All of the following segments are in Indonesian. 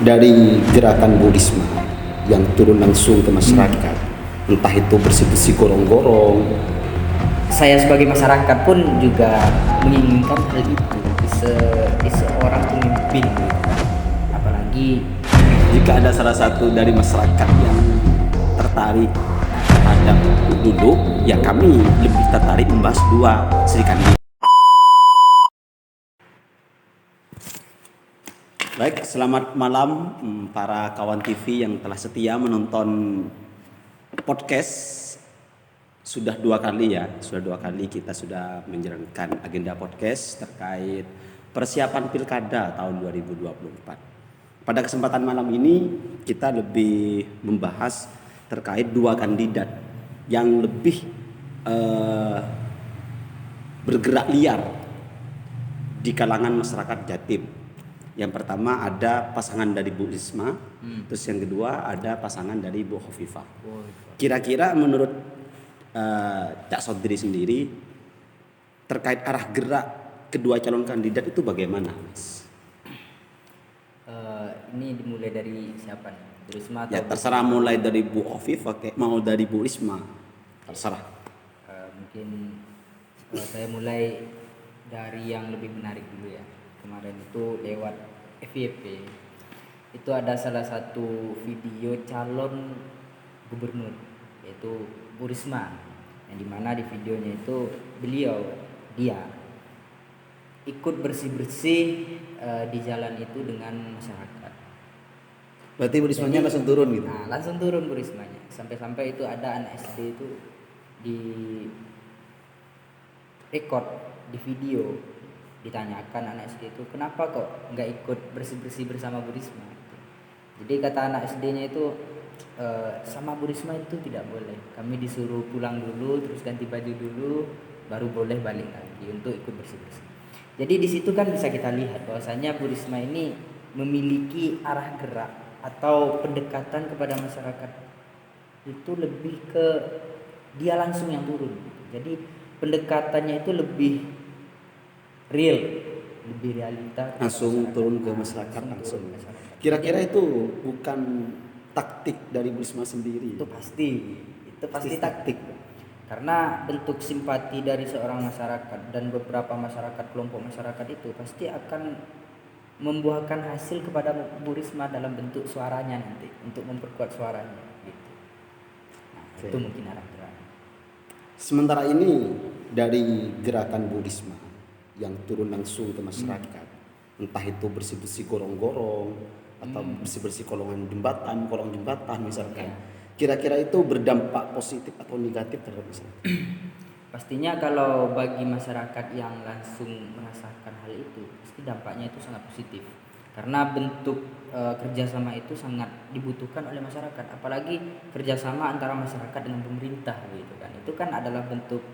dari gerakan Burisma yang turun langsung ke masyarakat, entah itu bersih-bersih gorong-gorong. Saya sebagai masyarakat pun juga menginginkan hal itu di seorang pemimpin, apalagi Jika ada salah satu dari masyarakat yang tertarik terhadap duduk, ya kami lebih tertarik membahas dua Sri Kandi. Baik, selamat malam para kawan TV yang telah setia menonton podcast. Sudah dua kali kita sudah menjalankan agenda podcast terkait persiapan Pilkada tahun 2024. Pada kesempatan malam ini kita lebih membahas terkait dua kandidat yang lebih bergerak liar di kalangan masyarakat Jatim. Yang pertama ada pasangan dari Bu Risma, terus yang kedua ada pasangan dari Bu Khofifah. Kira-kira menurut Cak Sodri sendiri terkait arah gerak kedua calon kandidat itu bagaimana, Mas? ini dimulai dari siapa nih? Bu Risma atau Ya terserah, mulai dari Bu Khofifah mau dari Bu Risma, terserah. mungkin saya mulai dari yang lebih menarik dulu ya. Kemarin itu lewat FYP itu ada salah satu video calon gubernur yaitu Bu Risma, yang dimana di videonya itu dia ikut bersih-bersih di jalan itu dengan masyarakat. Berarti Bu Rismanya langsung turun gitu? Nah, langsung turun Bu Rismanya. Sampai-sampai itu ada anak SD itu di record di video, ditanyakan anak SD itu kenapa kok nggak ikut bersih-bersih bersama Bu Risma. Jadi kata anak SD-nya itu sama Bu Risma itu tidak boleh. Kami disuruh pulang dulu, terus ganti baju dulu, baru boleh balik lagi untuk ikut bersih-bersih. Jadi di situ kan bisa kita lihat bahwasanya Bu Risma ini memiliki arah gerak atau pendekatan kepada masyarakat itu lebih ke dia langsung yang turun. Jadi pendekatannya itu lebih real, lebih realita, Langsung turun ke masyarakat langsung. Kira-kira itu bukan taktik dari Bu Risma sendiri? Itu pasti taktik. Karena bentuk simpati dari seorang masyarakat dan beberapa masyarakat, kelompok masyarakat itu pasti akan membuahkan hasil kepada Bu Risma dalam bentuk suaranya nanti, untuk memperkuat suaranya gitu. Nah, itu mungkin arah gerak. Sementara ini dari gerakan Bu Risma yang turun langsung ke masyarakat, entah itu bersih-bersih gorong-gorong atau bersih-bersih kolong jembatan misalkan. Kira-kira itu berdampak positif atau negatif terhadap masyarakat? Pastinya kalau bagi masyarakat yang langsung merasakan hal itu, pasti dampaknya itu sangat positif. Karena bentuk kerjasama itu sangat dibutuhkan oleh masyarakat, apalagi kerjasama antara masyarakat dengan pemerintah gitu kan. Itu kan adalah bentuk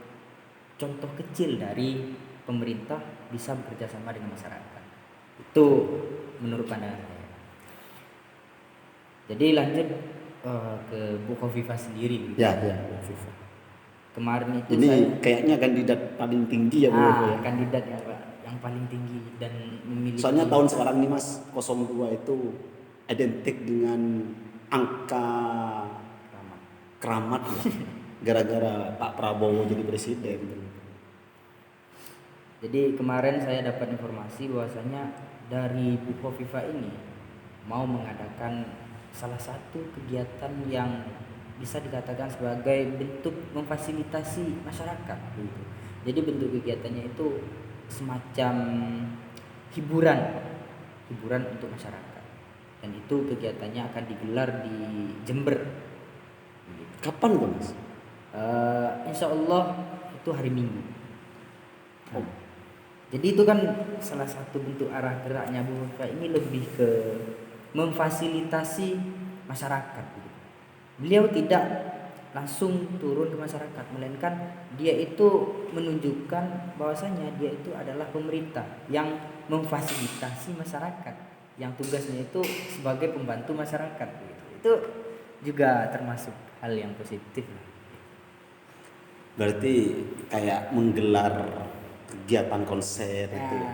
contoh kecil dari pemerintah bisa bekerja sama dengan masyarakat. Itu menurut pandangan saya. Jadi lanjut ke Bu Khofifah sendiri gitu. Ya, Bu Khofifah. Kemarin itu ini saya kayaknya kandidat paling tinggi ya Bu Khofifah ya. Kandidat yang paling tinggi dan memiliki. Soalnya tahun sekarang ini Mas 02 itu identik dengan angka keramat ya. Gara-gara Pak Prabowo jadi presiden. Jadi kemarin saya dapat informasi bahwasanya dari Bu Khofifah ini mau mengadakan salah satu kegiatan yang bisa dikatakan sebagai bentuk memfasilitasi masyarakat gitu. Jadi bentuk kegiatannya itu semacam hiburan untuk masyarakat, dan itu kegiatannya akan digelar di Jember. Kapan tuh Mas? Insya Allah itu hari Minggu. Jadi itu kan salah satu bentuk arah geraknya Bu Khofifah ini lebih ke memfasilitasi masyarakat. Beliau tidak langsung turun ke masyarakat, melainkan dia itu menunjukkan bahwasanya dia itu adalah pemerintah yang memfasilitasi masyarakat, yang tugasnya itu sebagai pembantu masyarakat. Itu juga termasuk hal yang positif. Berarti kayak menggelar kegiatan konser itu ya.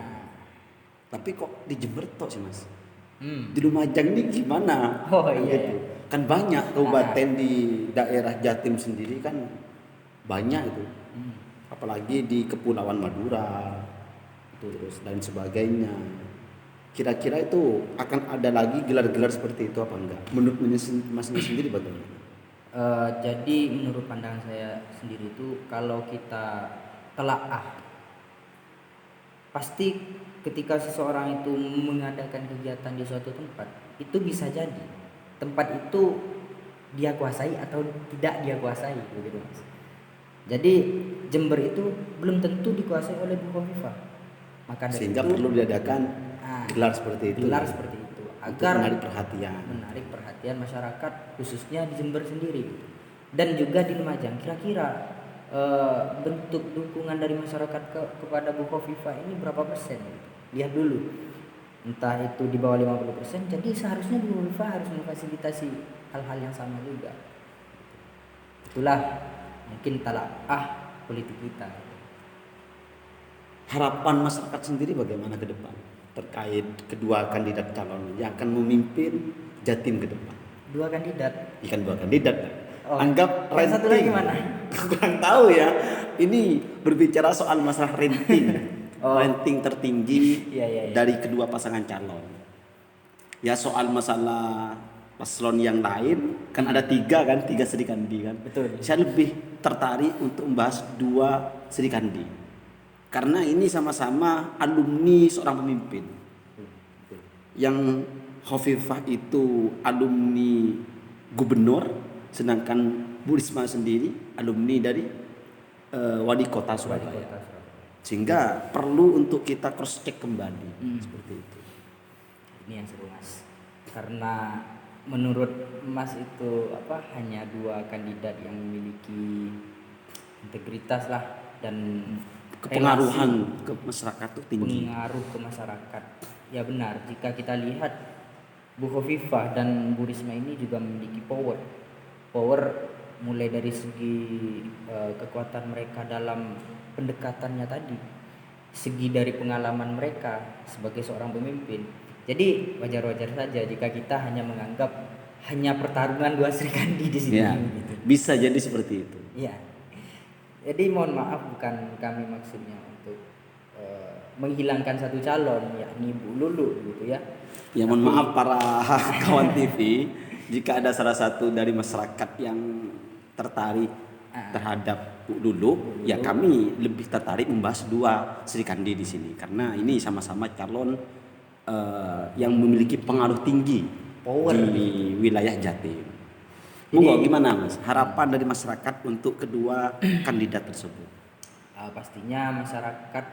Tapi kok di Jember toh sih Mas? Di Lumajang ini gimana? Oh, Kan iya, gitu. iya. Kan banyak kabupaten di daerah Jatim sendiri kan banyak itu. Apalagi di Kepulauan Madura itu terus dan sebagainya. Kira-kira itu akan ada lagi gelar-gelar seperti itu apa enggak? Menurut masnya sendiri bagaimana? Jadi menurut pandangan saya sendiri itu kalau kita telaah, pasti ketika seseorang itu mengadakan kegiatan di suatu tempat, itu bisa jadi tempat itu dia kuasai atau tidak dia kuasai, begitu Mas. Jadi Jember itu belum tentu dikuasai oleh Bu Khofifah. Maka dari Sehingga itu perlu diadakan gelar seperti itu. gelar seperti itu Untuk agar menarik perhatian masyarakat khususnya di Jember sendiri gitu. Dan juga di Lumajang kira-kira bentuk dukungan dari masyarakat kepada Bu Khofifah ini berapa persen gitu. Lihat dulu, entah itu di bawah 50%, jadi seharusnya Bu Khofifah harus memfasilitasi hal-hal yang sama juga. Itulah mungkin talaah politik kita. Harapan masyarakat sendiri bagaimana ke depan terkait kedua kandidat calon yang akan memimpin Jatim ke depan? Dua kandidat. Ikan dua kandidat. Oh, Anggap yang satu lagi rating. mana? Kurang tahu ya. Ini berbicara soal masalah rating. Rating tertinggi Iya. dari kedua pasangan calon. Ya soal masalah paslon yang lain kan ada tiga Sri Kandi kan. Betul. Saya lebih tertarik untuk membahas dua Sri Kandi karena ini sama-sama alumni seorang pemimpin. Yang Khofifah itu alumni gubernur, sedangkan Bu Risma sendiri alumni dari Wali Kota Surabaya. Sehingga perlu untuk kita cross check kembali seperti itu. Ini yang seru Mas, karena menurut Mas itu hanya dua kandidat yang memiliki integritas lah dan Kepengaruhan ke masyarakat itu tinggi. Pengaruh ke masyarakat. Ya benar, jika kita lihat Bu Khofifah dan Bu Risma ini juga memiliki power mulai dari segi kekuatan mereka dalam pendekatannya tadi, segi dari pengalaman mereka sebagai seorang pemimpin. Jadi wajar-wajar saja jika kita hanya menganggap hanya pertarungan dua Sri Kandi di sini. Ya, gitu. bisa jadi seperti itu. Iya. Jadi mohon maaf, bukan kami maksudnya untuk menghilangkan satu calon yakni Bu Lulu gitu ya. Ya mohon maaf para kawan TV jika ada salah satu dari masyarakat yang tertarik terhadap Bu Lulu, ya kami lebih tertarik membahas dua Sri Kandi di sini karena ini sama-sama calon yang memiliki pengaruh tinggi di wilayah Jatim. Monggo gimana Mas? Harapan dari masyarakat untuk kedua kandidat tersebut? Pastinya masyarakat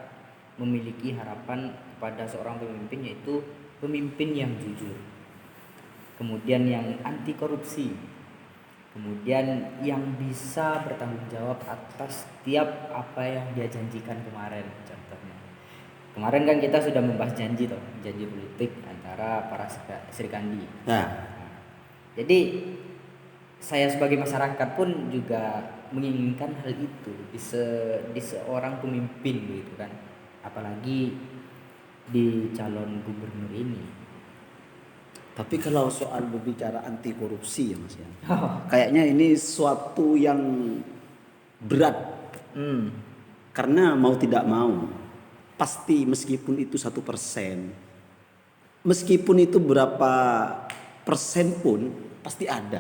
memiliki harapan kepada seorang pemimpin, yaitu pemimpin yang jujur, kemudian yang anti korupsi, kemudian yang bisa bertanggung jawab atas setiap apa yang dia janjikan kemarin. Contohnya kemarin kan kita sudah membahas janji politik antara para Sri Kandi. Jadi saya sebagai masyarakat pun juga menginginkan hal itu di seorang pemimpin gitu kan, apalagi di calon gubernur ini. Tapi kalau soal berbicara anti korupsi ya Mas ya, kayaknya ini suatu yang berat. Karena mau tidak mau pasti meskipun itu 1%, meskipun itu berapa persen pun pasti ada.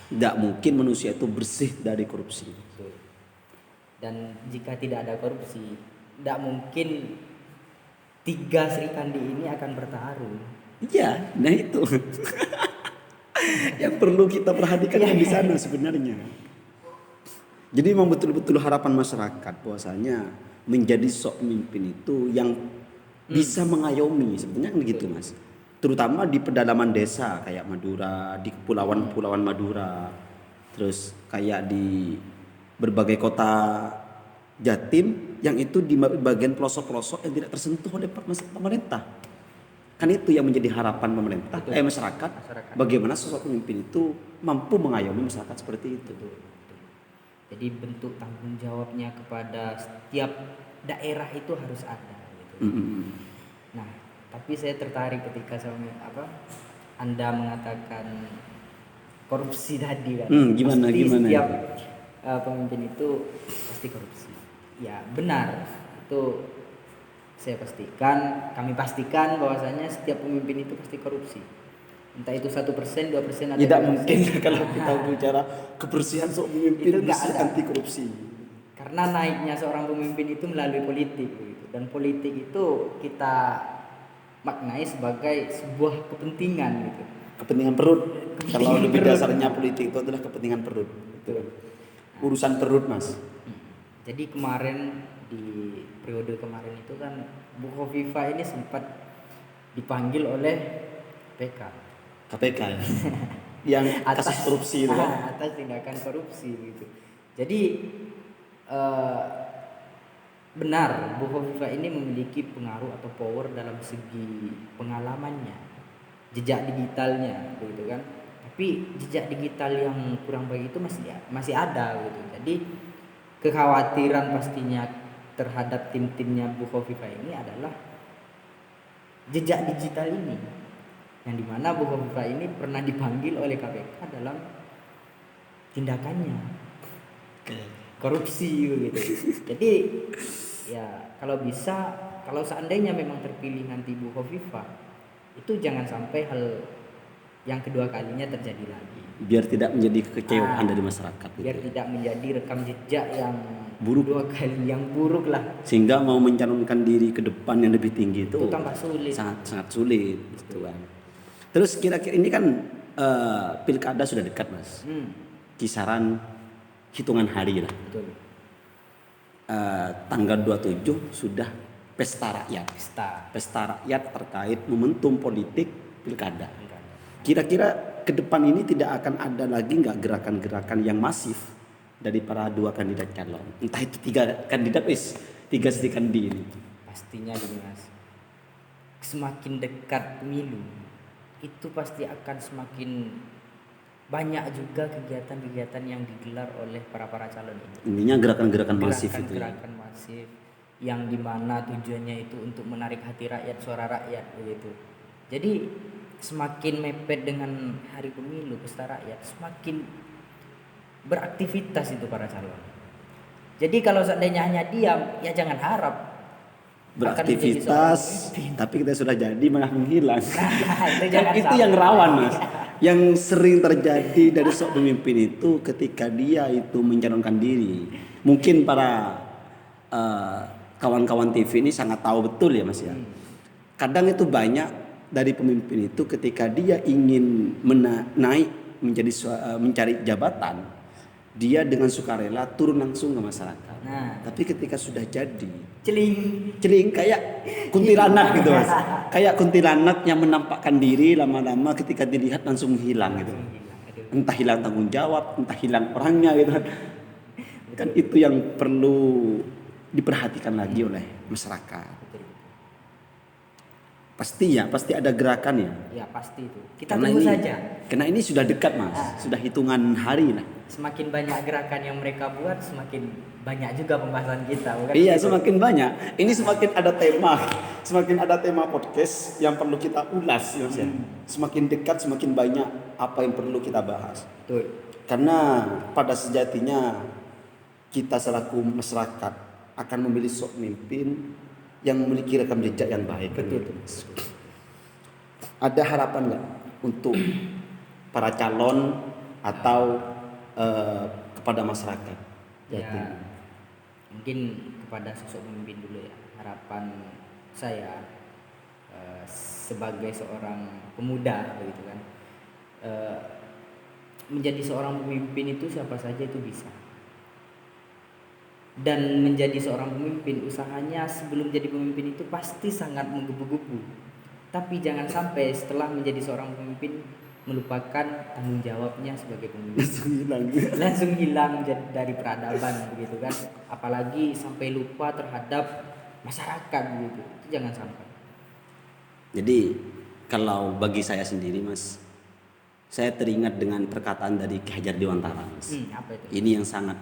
Tidak mungkin manusia itu bersih dari korupsi. Dan jika tidak ada korupsi, tidak mungkin 3 Sri Kandi ini akan bertarung. Iya, nah itu yang perlu kita perhatikan di sana sebenarnya. Jadi memang betul-betul harapan masyarakat bahwasanya menjadi sok pemimpin itu yang bisa mengayomi sebenarnya kan gitu Mas. Terutama di pedalaman desa kayak Madura, di kepulauan Madura, terus kayak di berbagai kota Jatim yang itu di bagian pelosok-pelosok yang tidak tersentuh oleh pemerintah. Kan itu yang menjadi harapan pemerintah, masyarakat. Bagaimana sosok pemimpin itu mampu mengayomi masyarakat seperti itu. Jadi bentuk tanggung jawabnya kepada setiap daerah itu harus ada. Gitu. Nah, Tapi saya tertarik ketika Anda mengatakan korupsi tadi kan. Gimana Setiap pemimpin itu pasti korupsi. Ya benar, itu kami pastikan bahwasanya setiap pemimpin itu pasti korupsi. Entah itu 1%, 2% atau tidak 3%. mungkin kalau kita bicara kebersihan seorang pemimpin Itu nggak ada. anti korupsi. Karena naiknya seorang pemimpin itu melalui politik gitu. Dan politik itu kita maknai sebagai sebuah kepentingan gitu. Kepentingan perut. Kalau lebih dasarnya politik itu adalah kepentingan perut. Betul. Urusan perut, Mas. Jadi kemarin di periode kemarin itu kan Bu Khofifah ini sempat dipanggil oleh KPK ya. Yang kasus korupsi itu kan. Atas tindakan korupsi gitu. Jadi benar Bu Khofifah ini memiliki pengaruh atau power dalam segi pengalamannya, jejak digitalnya begitu kan. Tapi jejak digital yang kurang baik itu masih ada gitu. Jadi kekhawatiran pastinya terhadap tim-timnya Bu Khofifah ini adalah jejak digital ini, yang dimana Bu Khofifah ini pernah dipanggil oleh KPK dalam tindakannya korupsi gitu. Jadi ya kalau seandainya memang terpilih nanti Bu Khofifah, itu jangan sampai hal yang kedua kalinya terjadi lagi. Biar tidak menjadi kekecewaan dari masyarakat. Biar gitu. tidak menjadi rekam jejak yang buruk, dua kali yang buruk lah. Sehingga mau mencalonkan diri ke depan yang lebih tinggi itu tambah sulit. Sangat sulit gitu kan. Terus kira-kira ini kan pilkada sudah dekat, Mas. Kisaran hitungan hari lah. Betul. Tanggal 27 sudah pesta rakyat. Pesta rakyat terkait momentum politik pilkada. Kira-kira ke depan ini tidak akan ada lagi nggak gerakan-gerakan yang masif dari para dua kandidat calon? Entah itu 3 kandidat tiga sedikandi ini. Pastinya gini, Mas. Semakin dekat pemilu, itu pasti akan semakin banyak juga kegiatan-kegiatan yang digelar oleh para calon ini. Intinya gerakan-gerakan masif itu. Gerakan masif yang dimana tujuannya itu untuk menarik hati rakyat, suara rakyat begitu. Jadi semakin mepet dengan hari pemilu, pesta rakyat, semakin beraktivitas itu para calon. Jadi kalau seandainya hanya diam, ya jangan harap beraktivitas, tapi kita sudah jadi malah menghilang. Itu yang rawan, Mas. Yang sering terjadi dari seorang pemimpin itu ketika dia itu mencalonkan diri. Mungkin para kawan-kawan TV ini sangat tahu betul ya, Mas ya. Kadang itu banyak dari pemimpin itu ketika dia ingin naik menjadi mencari jabatan, dia dengan sukarela turun langsung ke masyarakat. Tapi ketika sudah jadi celing kayak kuntilanak gitu, Mas. Kayak kuntilanak yang menampakkan diri, lama-lama ketika dilihat langsung hilang gitu. Entah hilang tanggung jawab, entah hilang orangnya gitu kan. Kan itu yang perlu diperhatikan lagi oleh masyarakat. Pasti ada gerakan ya. Ya pasti itu. Kita tunggu saja. Karena ini sudah dekat, Mas. Sudah hitungan hari lah. Semakin banyak gerakan yang mereka buat, semakin banyak juga pembahasan kita. Bukan? Iya, semakin banyak. Ini semakin ada tema podcast yang perlu kita ulas, Mas ya. Semakin dekat, semakin banyak apa yang perlu kita bahas. Betul. Karena pada sejatinya kita selaku masyarakat akan memilih sosok pemimpin yang memiliki rekam jejak yang baik. Betul. Ada harapan nggak untuk para calon atau kepada masyarakat? Ya, mungkin kepada sosok pemimpin dulu ya. Harapan saya sebagai seorang pemuda begitu kan, menjadi seorang pemimpin itu siapa saja itu bisa. Dan menjadi seorang pemimpin, usahanya sebelum jadi pemimpin itu pasti sangat menggebu-gebu. Tapi jangan sampai setelah menjadi seorang pemimpin melupakan tanggung jawabnya sebagai pemimpin. Langsung hilang dari peradaban begitu kan. Apalagi sampai lupa terhadap masyarakat begitu. Itu jangan sampai. Jadi kalau bagi saya sendiri, Mas, saya teringat dengan perkataan dari Ki Hajar Dewantara, Mas. Apa itu? Ini yang sangat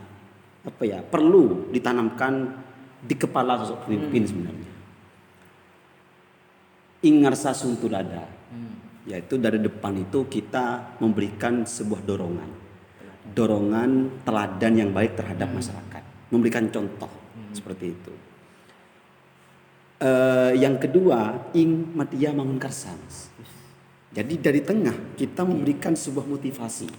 perlu ditanamkan di kepala sosok pemimpin sebenarnya. ingarsa suntulada. Yaitu dari depan itu kita memberikan sebuah dorongan teladan yang baik terhadap masyarakat, memberikan contoh seperti itu. Yang kedua, ing matia mangun karsa. Jadi dari tengah kita memberikan sebuah motivasi,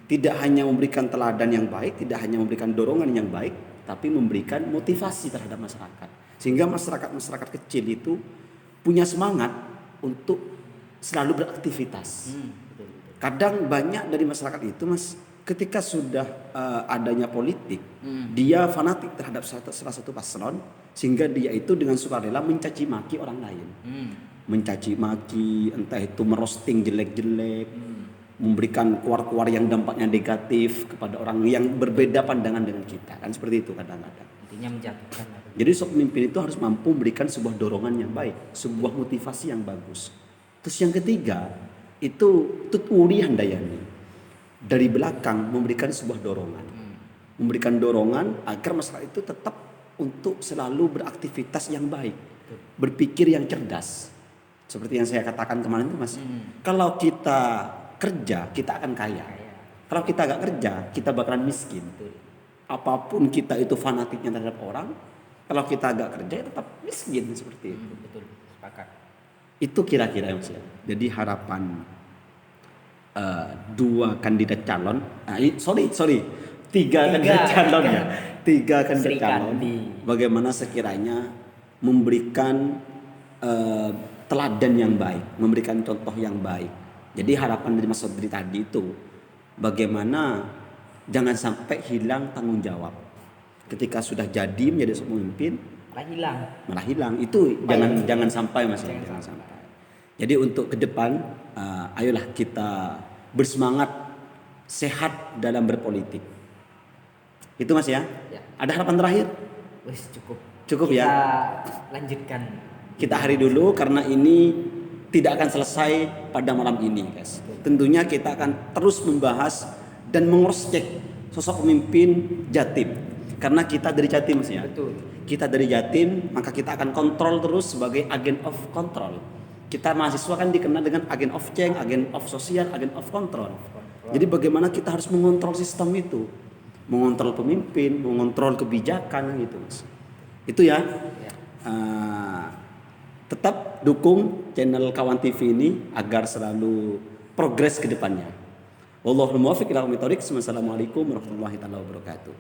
tidak hanya memberikan teladan yang baik, tidak hanya memberikan dorongan yang baik, tapi memberikan motivasi terhadap masyarakat, sehingga masyarakat kecil itu punya semangat untuk selalu beraktivitas. Kadang banyak dari masyarakat itu, Mas, ketika sudah adanya politik, dia fanatik terhadap salah satu paslon, sehingga dia itu dengan sukarela mencaci maki orang lain. Mencaci maki, entah itu merosting jelek-jelek, memberikan keluar-keluar yang dampaknya negatif kepada orang yang berbeda pandangan dengan kita. Kan seperti itu kadang-kadang. Intinya menjatuhkan. Jadi seorang pemimpin itu harus mampu memberikan sebuah dorongan yang baik, sebuah motivasi yang bagus. Terus yang ketiga itu tuturi handayani, dari belakang memberikan sebuah dorongan, memberikan dorongan agar masyarakat itu tetap untuk selalu beraktivitas yang baik, berpikir yang cerdas. Seperti yang saya katakan kemarin itu, Mas, kalau kita kerja kita akan kaya, kalau kita gak kerja kita bakalan miskin. Apapun kita itu fanatiknya terhadap orang, kalau kita agak kerja ya tetap miskin seperti itu. Betul, sepakat. Itu kira-kira Mas ya. Jadi harapan dua kandidat calon, tiga kandidat calon ya, tiga kandidat calon. Bagaimana sekiranya memberikan teladan yang baik, memberikan contoh yang baik. Jadi harapan dari Mas Sodri tadi itu bagaimana jangan sampai hilang tanggung jawab. Ketika sudah jadi menjadi seorang pemimpin malah hilang. Itu jangan sampai, Mas. Jangan sampai. Jadi untuk ke depan ayolah kita bersemangat sehat dalam berpolitik. Itu, Mas ya. Ada harapan terakhir? Wes Cukup kita ya. Lanjutkan. Kita akhiri dulu karena ini tidak akan selesai pada malam ini, guys. Tentunya kita akan terus membahas dan mengcek sosok pemimpin Jatim. Karena kita dari Jatim, Mas ya. Betul. Kita dari Jatim, maka kita akan kontrol terus sebagai agent of control. Kita mahasiswa kan dikenal dengan agent of change, agent of sosial, agent of control. Jadi bagaimana kita harus mengontrol sistem itu, mengontrol pemimpin, mengontrol kebijakan gitu, Mas. Itu ya. Tetap dukung channel Kawan TV ini agar selalu progres ke depannya. Wallahul muwaffiq ila aqwamit thoriq. Wassalamualaikum warahmatullahi wabarakatuh.